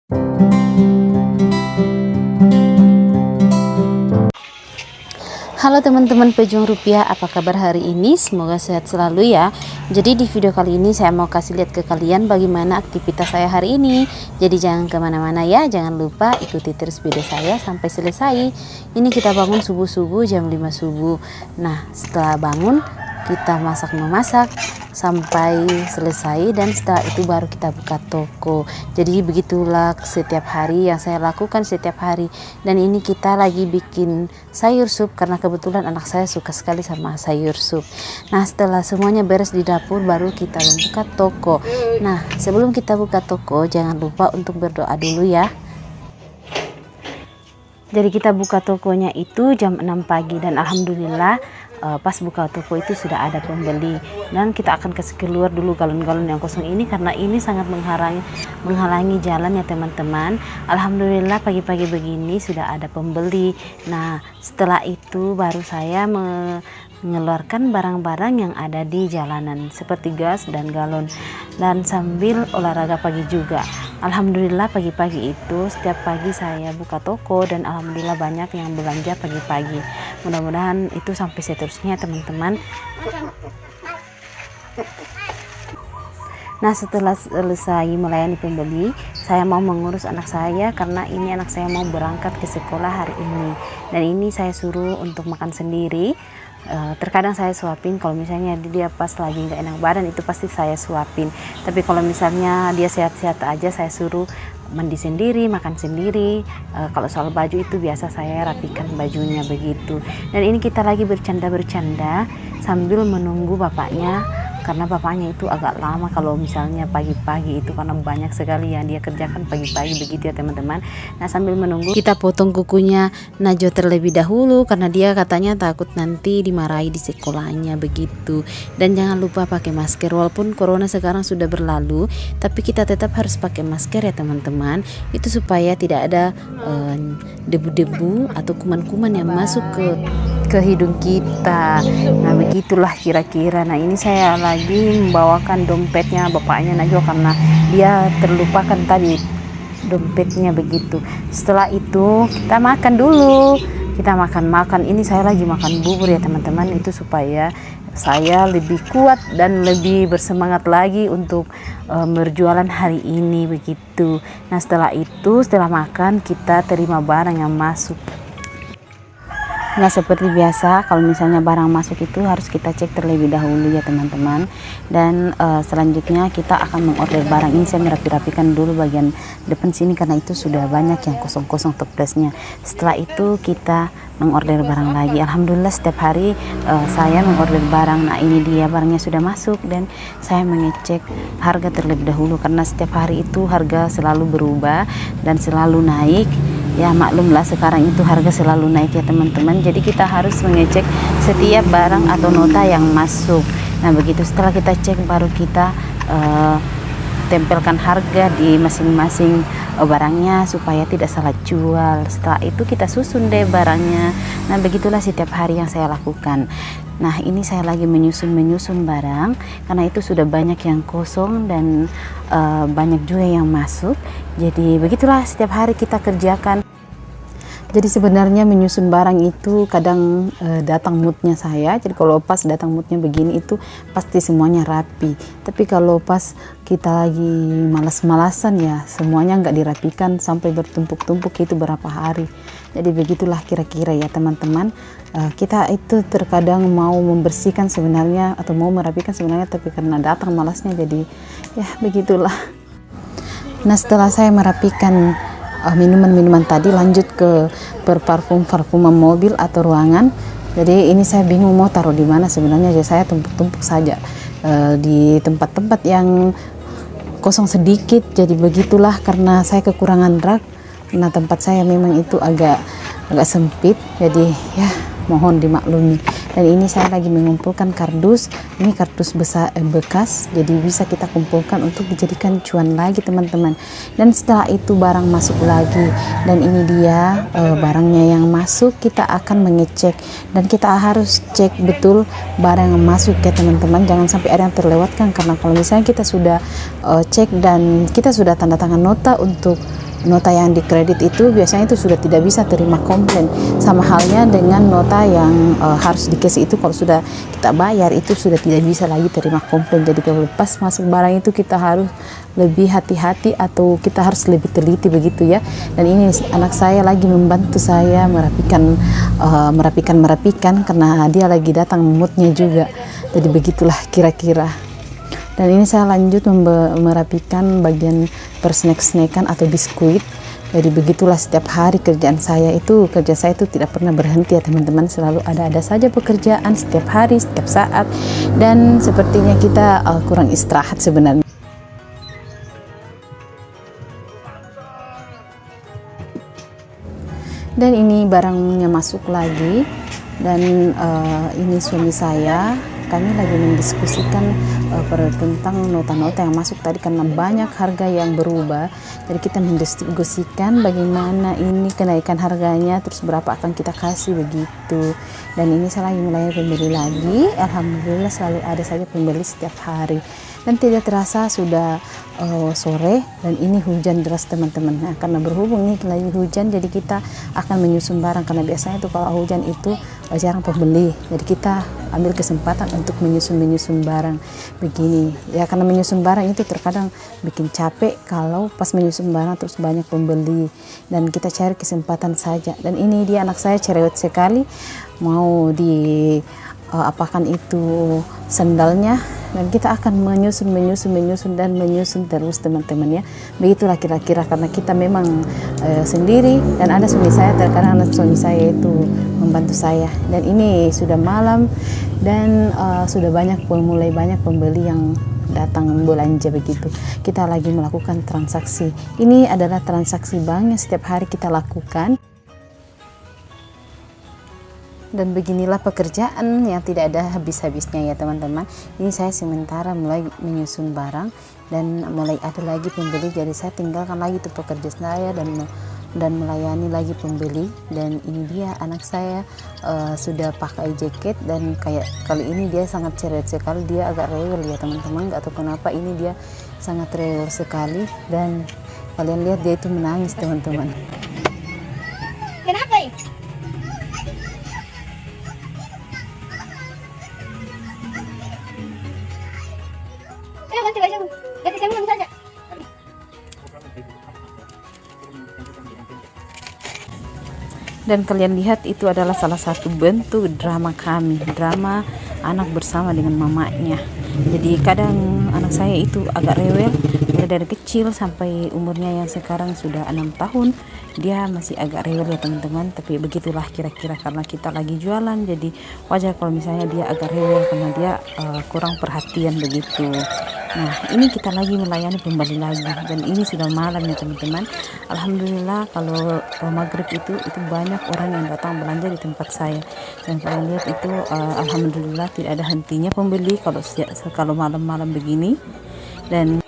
Halo teman-teman pejuang rupiah, apa kabar hari ini? Semoga sehat selalu ya. Jadi di video kali ini saya mau kasih lihat ke kalian bagaimana aktivitas saya hari ini. Jadi jangan kemana-mana ya, jangan lupa ikuti terus video saya sampai selesai. Ini kita bangun subuh-subuh jam 5 subuh. Nah setelah bangun kita memasak sampai selesai, dan setelah itu baru kita buka toko. Jadi begitulah setiap hari yang saya lakukan setiap hari. Dan ini kita lagi bikin sayur sup karena kebetulan anak saya suka sekali sama sayur sup. Nah setelah semuanya beres di dapur baru kita membuka toko. Nah sebelum kita buka toko jangan lupa untuk berdoa dulu ya. Jadi kita buka tokonya itu jam 6 pagi dan alhamdulillah pas buka toko itu sudah ada pembeli, dan kita akan kasih keluar dulu galon-galon yang kosong ini karena ini sangat menghalangi jalan ya teman-teman. Alhamdulillah pagi-pagi begini sudah ada pembeli. Nah setelah itu baru saya mengeluarkan barang-barang yang ada di jalanan seperti gas dan galon, dan sambil olahraga pagi juga. Alhamdulillah pagi-pagi itu setiap pagi saya buka toko dan alhamdulillah banyak yang belanja pagi-pagi. Mudah-mudahan itu sampai seterusnya teman-teman. Nah setelah selesai melayani pembeli, saya mau mengurus anak saya karena ini anak saya mau berangkat ke sekolah hari ini. Dan ini saya suruh untuk makan sendiri. Terkadang saya suapin, kalau misalnya dia pas lagi nggak enak badan itu pasti saya suapin. Tapi kalau misalnya dia sehat-sehat aja saya suruh mandi sendiri, makan sendiri. Kalau soal baju itu biasa saya rapikan bajunya begitu. Dan ini kita lagi bercanda-bercanda sambil menunggu bapaknya, karena bapaknya itu agak lama kalau misalnya pagi-pagi itu karena banyak sekali yang dia kerjakan pagi-pagi begitu ya teman-teman. Nah sambil menunggu kita potong kukunya Najwa terlebih dahulu karena dia katanya takut nanti dimarahi di sekolahnya begitu. Dan jangan lupa pakai masker, walaupun corona sekarang sudah berlalu tapi kita tetap harus pakai masker ya teman-teman. Itu supaya tidak ada debu-debu atau kuman-kuman yang masuk ke hidung kita. Nah begitulah kira-kira. Nah ini saya lagi membawakan dompetnya bapaknya Najwa karena dia terlupakan tadi dompetnya begitu. Setelah itu kita makan dulu, kita makan. Ini saya lagi makan bubur ya teman-teman, itu supaya saya lebih kuat dan lebih bersemangat lagi untuk berjualan hari ini begitu. Nah setelah itu, setelah makan kita terima barang yang masuk. Nah seperti biasa kalau misalnya barang masuk itu harus kita cek terlebih dahulu ya teman-teman. Dan selanjutnya kita akan mengorder barang. Ini saya merapi-rapikan dulu bagian depan sini karena itu sudah banyak yang kosong-kosong toples-nya. Setelah itu kita mengorder barang lagi. Alhamdulillah setiap hari saya mengorder barang. Nah ini dia barangnya sudah masuk dan saya mengecek harga terlebih dahulu karena setiap hari itu harga selalu berubah dan selalu naik. Ya maklumlah sekarang itu harga selalu naik ya teman-teman. Jadi kita harus mengecek setiap barang atau nota yang masuk. Nah begitu setelah kita cek baru kita tempelkan harga di masing-masing barangnya supaya tidak salah jual. Setelah itu kita susun deh barangnya. Nah begitulah setiap hari yang saya lakukan. Nah ini saya lagi menyusun barang karena itu sudah banyak yang kosong dan banyak juga yang masuk. Jadi begitulah setiap hari kita kerjakan. Jadi sebenarnya menyusun barang itu kadang datang moodnya saya. Jadi kalau pas datang moodnya begini itu pasti semuanya rapi. Tapi kalau pas kita lagi malas-malasan ya semuanya nggak dirapikan sampai bertumpuk-tumpuk itu berapa hari. Jadi begitulah kira-kira ya teman-teman. Kita itu terkadang mau membersihkan sebenarnya atau mau merapikan sebenarnya, tapi karena datang malasnya jadi ya begitulah. Nah setelah saya merapikan minuman-minuman tadi lanjut ke parfum-parfuman mobil atau ruangan. Jadi ini saya bingung mau taruh di mana sebenarnya, jadi saya tumpuk-tumpuk saja di tempat-tempat yang kosong sedikit. Jadi begitulah karena saya kekurangan rak. Nah tempat saya memang itu agak sempit, jadi ya mohon dimaklumi. Dan ini saya lagi mengumpulkan kardus. Ini kardus besar bekas, jadi bisa kita kumpulkan untuk dijadikan cuan lagi teman-teman. Dan setelah itu barang masuk lagi, dan ini dia barangnya yang masuk. Kita akan mengecek dan kita harus cek betul barang yang masuk ya teman-teman. Jangan sampai ada yang terlewatkan, karena kalau misalnya kita sudah cek dan kita sudah tanda tangan nota untuk nota yang dikredit itu biasanya itu sudah tidak bisa terima komplain, sama halnya dengan nota yang harus dikasih itu kalau sudah kita bayar itu sudah tidak bisa lagi terima komplain. Jadi kalau pas masuk barang itu kita harus lebih hati-hati atau kita harus lebih teliti begitu ya. Dan ini anak saya lagi membantu saya merapikan karena dia lagi datang moodnya juga. Jadi begitulah kira-kira. Dan ini saya lanjut merapikan bagian persnack-snackan atau biskuit. Jadi begitulah setiap hari kerja saya itu tidak pernah berhenti ya teman-teman, selalu ada saja pekerjaan setiap hari, setiap saat, dan sepertinya kita kurang istirahat sebenarnya. Dan ini barangnya masuk lagi, dan ini suami saya, kami lagi mendiskusikan tentang nota-nota yang masuk tadi karena banyak harga yang berubah. Jadi kita mendiskusikan bagaimana ini kenaikan harganya, terus berapa akan kita kasih begitu. Dan ini saya lagi mulai pembeli lagi, alhamdulillah selalu ada saja pembeli setiap hari. Dan tidak terasa sudah sore dan ini hujan deras teman-teman. Nah, karena berhubung ini lagi hujan, jadi kita akan menyusun barang karena biasanya itu kalau hujan itu jarang pembeli. Jadi kita ambil kesempatan untuk menyusun barang begini. Ya karena menyusun barang itu terkadang bikin capek kalau pas menyusun barang terus banyak pembeli, dan kita cari kesempatan saja. Dan ini dia anak saya cerewet sekali, mau di apakan itu sandalnya, dan kita akan menyusun terus teman-teman ya. Begitulah kira-kira karena kita memang sendiri, dan ada suami saya, terkadang anak suami saya itu membantu saya. Dan ini sudah malam dan sudah mulai banyak pembeli yang datang belanja begitu. Kita lagi melakukan transaksi. Ini adalah transaksi bank yang setiap hari kita lakukan. Dan beginilah pekerjaan yang tidak ada habis-habisnya ya teman-teman. Ini saya sementara mulai menyusun barang dan mulai ada lagi pembeli, jadi saya tinggalkan lagi tuh pekerja saya dan melayani lagi pembeli. Dan ini dia anak saya sudah pakai jaket, dan kayak kali ini dia sangat cerewet sekali, dia agak rewel ya teman-teman, gak tahu kenapa ini dia sangat rewel sekali, dan kalian lihat dia itu menangis teman-teman. Kenapa ya? Ganti baju, ganti sabun saja. Dan kalian lihat itu adalah salah satu bentuk drama kami, drama anak bersama dengan mamanya. Jadi kadang anak saya itu agak rewel, mulai dari kecil sampai umurnya yang sekarang sudah 6 tahun, dia masih agak rewel ya teman-teman. Tapi begitulah kira-kira karena kita lagi jualan, jadi wajar kalau misalnya dia agak rewel karena dia kurang perhatian begitu. Nah ini kita lagi melayani pembeli lagi, dan ini sudah malam ya teman-teman. Alhamdulillah kalau maghrib itu banyak orang yang datang belanja di tempat saya, dan kalian lihat itu alhamdulillah tidak ada hentinya pembeli kalau malam-malam begini. Dan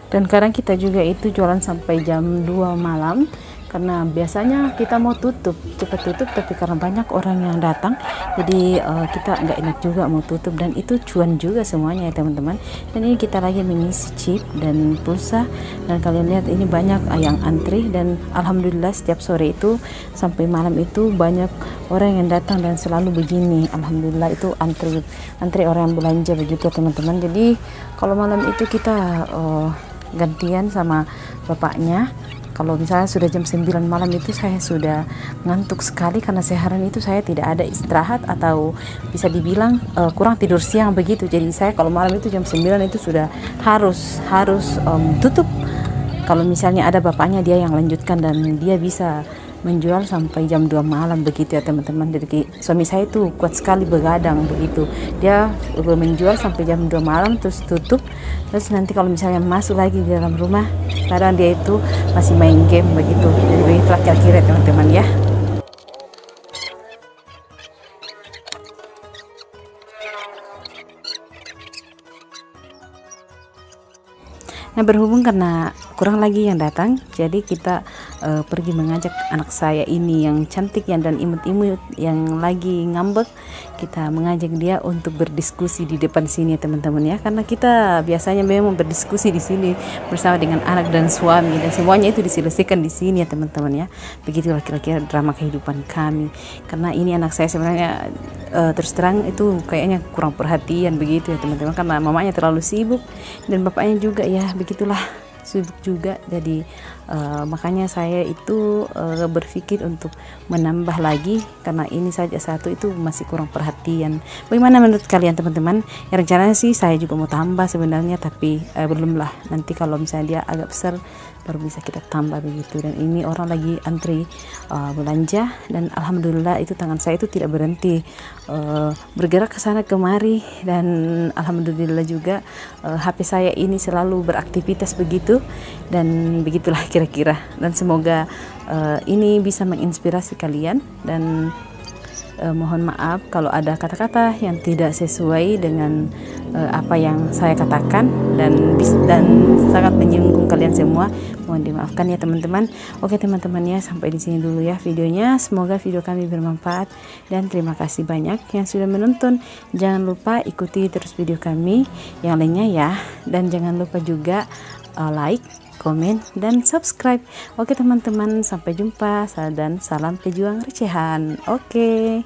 kadang kita juga itu jualan sampai jam 2 malam, karena biasanya kita mau cepat tutup, tapi karena banyak orang yang datang, jadi kita nggak enak juga mau tutup, dan itu cuan juga semuanya ya teman-teman. Dan ini kita lagi mengisi chip dan pulsa, dan kalian lihat ini banyak yang antri, dan alhamdulillah setiap sore itu sampai malam itu banyak orang yang datang, dan selalu begini alhamdulillah itu antri orang yang belanja begitu teman-teman. Jadi kalau malam itu kita gantian sama bapaknya. Kalau misalnya sudah jam 9 malam itu saya sudah ngantuk sekali, karena seharian itu saya tidak ada istirahat, atau bisa dibilang kurang tidur siang begitu. Jadi saya kalau malam itu jam 9 itu sudah harus tutup. Kalau misalnya ada bapaknya, dia yang lanjutkan, dan dia bisa menjual sampai jam 2 malam begitu ya teman-teman. Jadi suami saya itu kuat sekali begadang begitu, dia menjual sampai jam 2 malam terus tutup. Terus nanti kalau misalnya masuk lagi di dalam rumah, kadang dia itu masih main game begitu. Jadi begitulah kira-kira teman-teman ya. Nah berhubung karena kurang lagi yang datang. Jadi kita pergi mengajak anak saya ini yang cantik dan imut-imut yang lagi ngambek, kita mengajak dia untuk berdiskusi di depan sini ya teman-teman ya, karena kita biasanya memang berdiskusi di sini bersama dengan anak dan suami, dan semuanya itu diselesaikan di sini ya teman-teman ya. Begitulah kira-kira drama kehidupan kami, karena ini anak saya sebenarnya terus terang itu kayaknya kurang perhatian begitu ya teman-teman, karena mamanya terlalu sibuk dan bapaknya juga ya begitulah sibuk juga. Jadi makanya saya itu berpikir untuk menambah lagi, karena ini saja satu itu masih kurang perhatian. Bagaimana menurut kalian teman-teman? Ya rencananya sih saya juga mau tambah sebenarnya, tapi belum lah, nanti kalau misalnya dia agak besar baru bisa kita tambah begitu. Dan ini orang lagi antri belanja, dan alhamdulillah itu tangan saya itu tidak berhenti bergerak ke sana kemari, dan alhamdulillah juga HP saya ini selalu beraktivitas begitu. Dan begitulah kira-kira, dan semoga ini bisa menginspirasi kalian. Dan mohon maaf kalau ada kata-kata yang tidak sesuai dengan apa yang saya katakan dan sangat menyinggung kalian semua, mohon dimaafkan ya teman-teman. Oke teman-teman ya, sampai di sini dulu ya videonya. Semoga video kami bermanfaat, dan terima kasih banyak yang sudah menonton. Jangan lupa ikuti terus video kami yang lainnya ya, dan jangan lupa juga like, komen, dan subscribe. Oke teman-teman, sampai jumpa dan salam pejuang recehan. Oke.